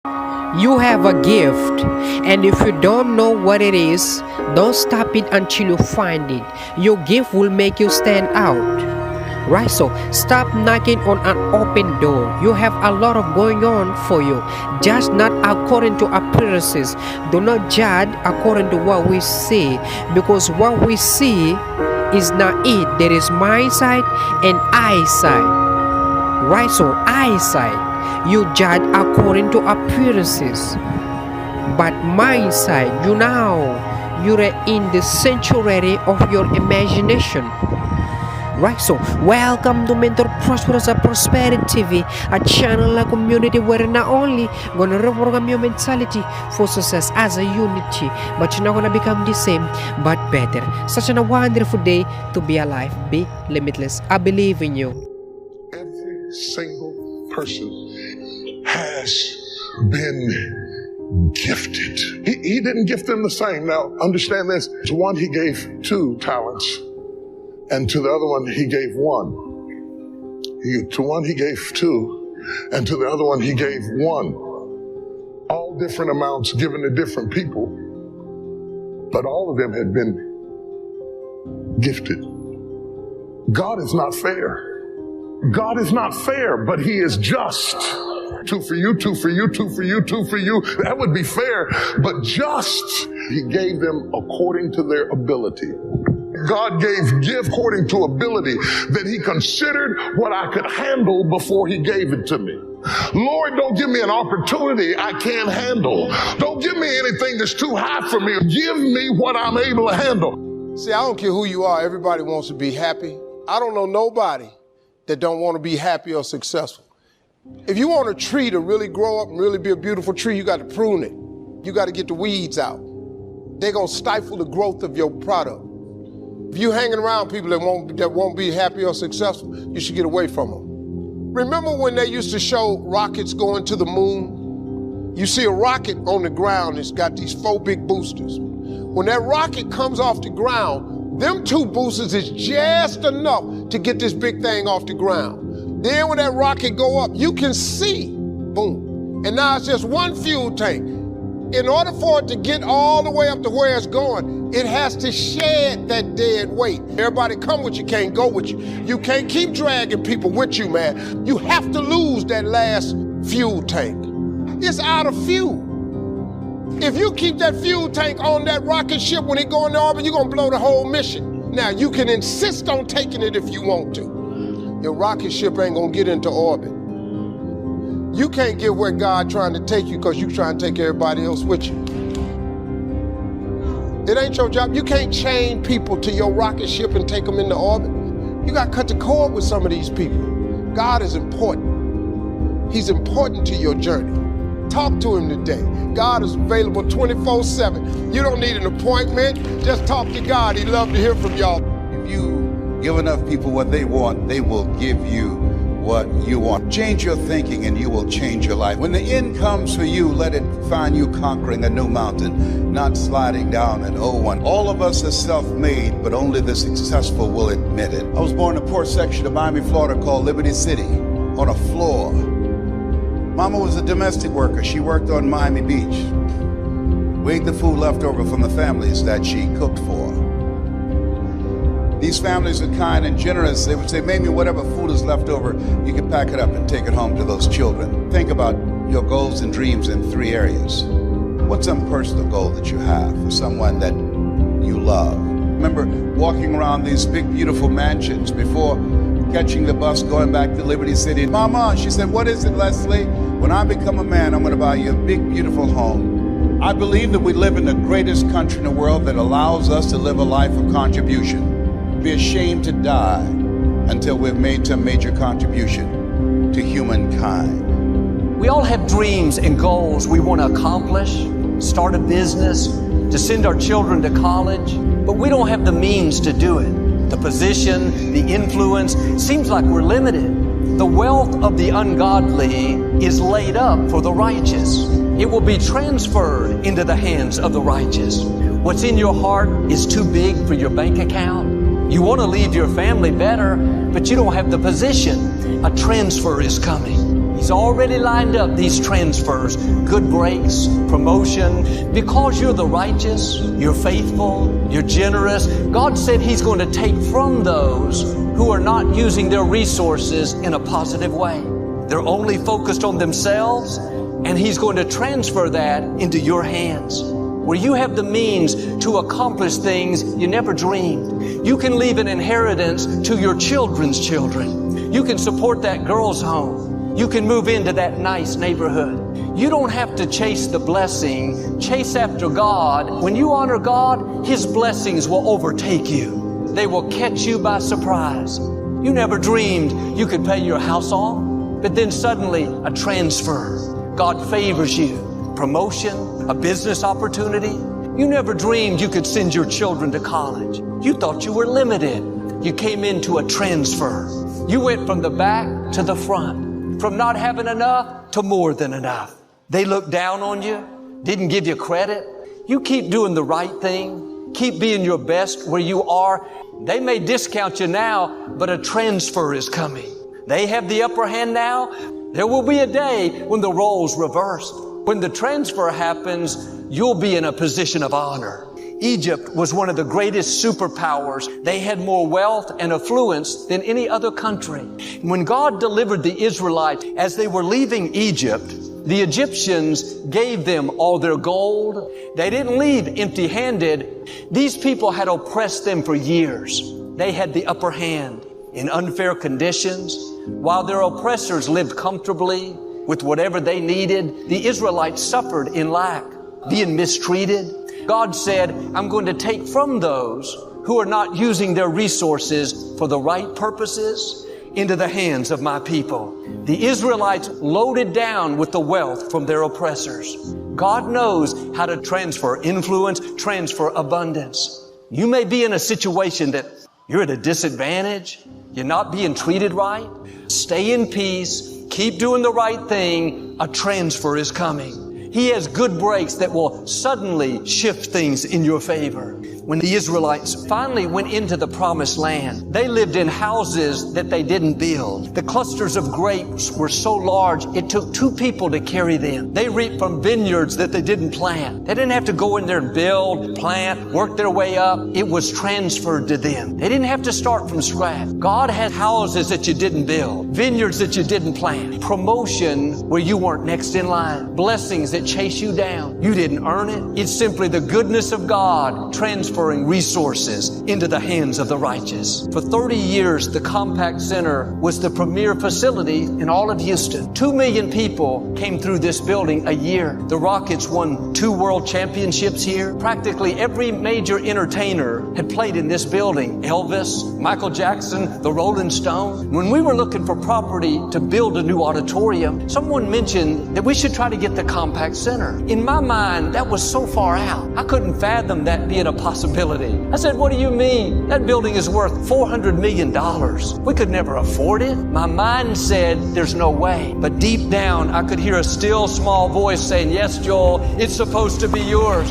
You have a gift, and if you don't know what it is, don't stop it until you find it. Your gift will make you stand out. Right, so stop knocking on an open door. You have a lot of going on for you, just not according to appearances. Do not judge according to what we see, because what we see is not it. There is mindsight and eyesight. Right, so eyesight, you judge according to appearances, but mindsight, you're in the sanctuary of your imagination. Right, so welcome to Mentor Prosperous Prosperity TV, a channel, a community where not only gonna reprogram your mentality for success as a unity, but you're not gonna become the same but better. Such a wonderful day to be alive. Be limitless. I believe in you. Every single person has been gifted. He didn't gift them the same. Now, understand this. To one, he gave 2 talents, and to the other one, he gave 1. To one, he gave 2, and to the other one, he gave 1. All different amounts given to different people, but all of them had been gifted. God is not fair. God is not fair, but he is just. 2 for you, 2 for you, 2 for you, 2 for you. That would be fair, but just. He gave them according to their ability. God gave gift according to ability, that he considered what I could handle before he gave it to me. Lord, don't give me an opportunity I can't handle. Don't give me anything that's too high for me. Give me what I'm able to handle. See, I don't care who you are. Everybody wants to be happy. I don't know nobody that don't want to be happy or successful. If you want a tree to really grow up and really be a beautiful tree, you got to prune it. You got to get the weeds out. They're going to stifle the growth of your product. If you're hanging around people that won't be happy or successful, you should get away from them. Remember when they used to show rockets going to the moon? You see a rocket on the ground, it's got these 4 big boosters. When that rocket comes off the ground, them 2 boosters is just enough to get this big thing off the ground. Then when that rocket go up, you can see, boom. And now it's just 1 fuel tank. In order for it to get all the way up to where it's going, it has to shed that dead weight. Everybody come with you, can't go with you. You can't keep dragging people with you, man. You have to lose that last fuel tank. It's out of fuel. If you keep that fuel tank on that rocket ship when it go into orbit, you're gonna blow the whole mission. Now, you can insist on taking it if you want to. Your rocket ship ain't gonna get into orbit. You can't get where God trying to take you because you trying to take everybody else with you. It ain't your job. You can't chain people to your rocket ship and take them into orbit. You got to cut the cord with some of these people. God is important. He's important to your journey. Talk to him today. God is available 24/7. You don't need an appointment. Just talk to God. He'd love to hear from y'all. If you give enough people what they want, they will give you what you want. Change your thinking and you will change your life. When the end comes for you, let it find you conquering a new mountain, not sliding down an old one. All of us are self-made, but only the successful will admit it. I was born in a poor section of Miami, Florida called Liberty City, on a floor. Mama was a domestic worker. She worked on Miami Beach. We ate the food left over from the families that she cooked for. These families are kind and generous. They would say, maybe whatever food is left over, you can pack it up and take it home to those children. Think about your goals and dreams in 3 areas. What's some personal goal that you have for someone that you love? Remember walking around these big, beautiful mansions before catching the bus going back to Liberty City. Mama, she said, what is it, Leslie? When I become a man, I'm going to buy you a big, beautiful home. I believe that we live in the greatest country in the world that allows us to live a life of contribution. Be ashamed to die until we've made some major contribution to humankind. We all have dreams and goals we want to accomplish, start a business, to send our children to college, but we don't have the means to do it. The position, the influence, seems like we're limited. The wealth of the ungodly is laid up for the righteous. It will be transferred into the hands of the righteous. What's in your heart is too big for your bank account. You want to leave your family better, but you don't have the position. A transfer is coming. He's already lined up these transfers, good breaks, promotion. Because you're the righteous, you're faithful, you're generous, God said He's going to take from those who are not using their resources in a positive way. They're only focused on themselves, and He's going to transfer that into your hands, where you have the means to accomplish things you never dreamed. You can leave an inheritance to your children's children. You can support that girl's home. You can move into that nice neighborhood. You don't have to chase the blessing. Chase after God. When you honor God, His blessings will overtake you. They will catch you by surprise. You never dreamed you could pay your house off, but then suddenly a transfer. God favors you. Promotion, a business opportunity. You never dreamed you could send your children to college. You thought you were limited. You came into a transfer. You went from the back to the front, from not having enough to more than enough. They looked down on you, didn't give you credit. You keep doing the right thing. Keep being your best where you are. They may discount you now, but a transfer is coming. They have the upper hand now. There will be a day when the roles reverse. When the transfer happens, you'll be in a position of honor. Egypt was one of the greatest superpowers. They had more wealth and affluence than any other country. When God delivered the Israelites as they were leaving Egypt, the Egyptians gave them all their gold. They didn't leave empty-handed. These people had oppressed them for years. They had the upper hand in unfair conditions. While their oppressors lived comfortably with whatever they needed, the Israelites suffered in lack, being mistreated. God said, I'm going to take from those who are not using their resources for the right purposes into the hands of my people. The Israelites loaded down with the wealth from their oppressors. God knows how to transfer influence, transfer abundance. You may be in a situation that you're at a disadvantage. You're not being treated right. Stay in peace. Keep doing the right thing. A transfer is coming. He has good breaks that will suddenly shift things in your favor. When the Israelites finally went into the promised land, they lived in houses that they didn't build. The clusters of grapes were so large, it took 2 people to carry them. They reaped from vineyards that they didn't plant. They didn't have to go in there and build, plant, work their way up. It was transferred to them. They didn't have to start from scratch. God had houses that you didn't build, vineyards that you didn't plant, promotion where you weren't next in line, blessings that chase you down. You didn't earn it. It's simply the goodness of God transferring resources into the hands of the righteous. For 30 years, the Compact Center was the premier facility in all of Houston. 2 million people came through this building a year. The Rockets won 2 world championships here. Practically every major entertainer had played in this building. Elvis, Michael Jackson, the Rolling Stones. When we were looking for property to build a new auditorium, someone mentioned that we should try to get the Compact Center. In my mind, that was so far out. I couldn't fathom that being a possibility. I said, what do you mean? That building is worth $400 million. We could never afford it. My mind said, there's no way. But deep down, I could hear a still small voice saying, yes, Joel, it's supposed to be yours.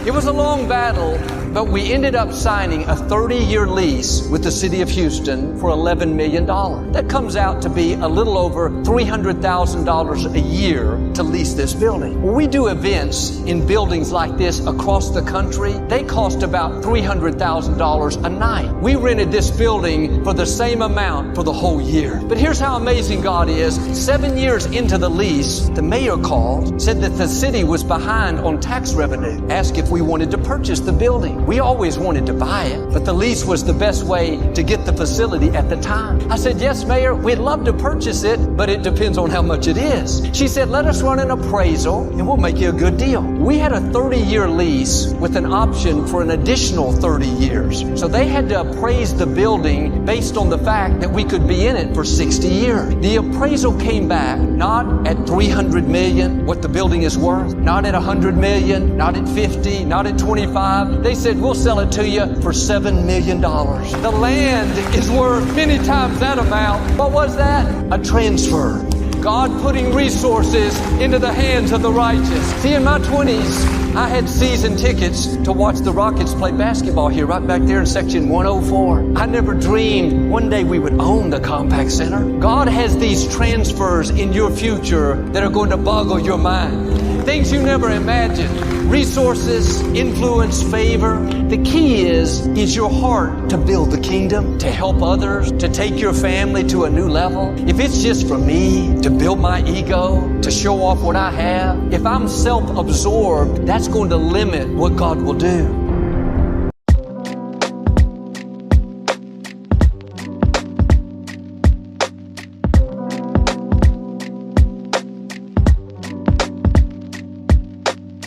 It was a long battle, but we ended up signing a 30-year lease with the city of Houston for $11 million. That comes out to be a little over $300,000 a year to lease this building. When we do events in buildings like this across the country, they cost about $300,000 a night. We rented this building for the same amount for the whole year. But here's how amazing God is. 7 years into the lease, the mayor called, said that the city was behind on tax revenue, asked if we wanted to purchase the building. We always wanted to buy it, but the lease was the best way to get the facility at the time. I said, yes, Mayor, we'd love to purchase it, but it depends on how much it is. She said, let us run an appraisal and we'll make you a good deal. We had a 30-year lease with an option for an additional 30 years. So they had to appraise the building based on the fact that we could be in it for 60 years. The appraisal came back not at $300 million, what the building is worth, not at $100 million, not at 50, not at 25. They said, we'll sell it to you for $7 million. The land is worth many times that amount. What was that? A transfer. God putting resources into the hands of the righteous. See, in my 20s, I had season tickets to watch the Rockets play basketball here, right back there in section 104. I never dreamed one day we would own the Compact Center. God has these transfers in your future that are going to boggle your mind. Things you never imagined. Resources, influence, favor. The key is your heart to build the kingdom, to help others, to take your family to a new level. If it's just for me, to build my ego, to show off what I have, if I'm self-absorbed, that's going to limit what God will do.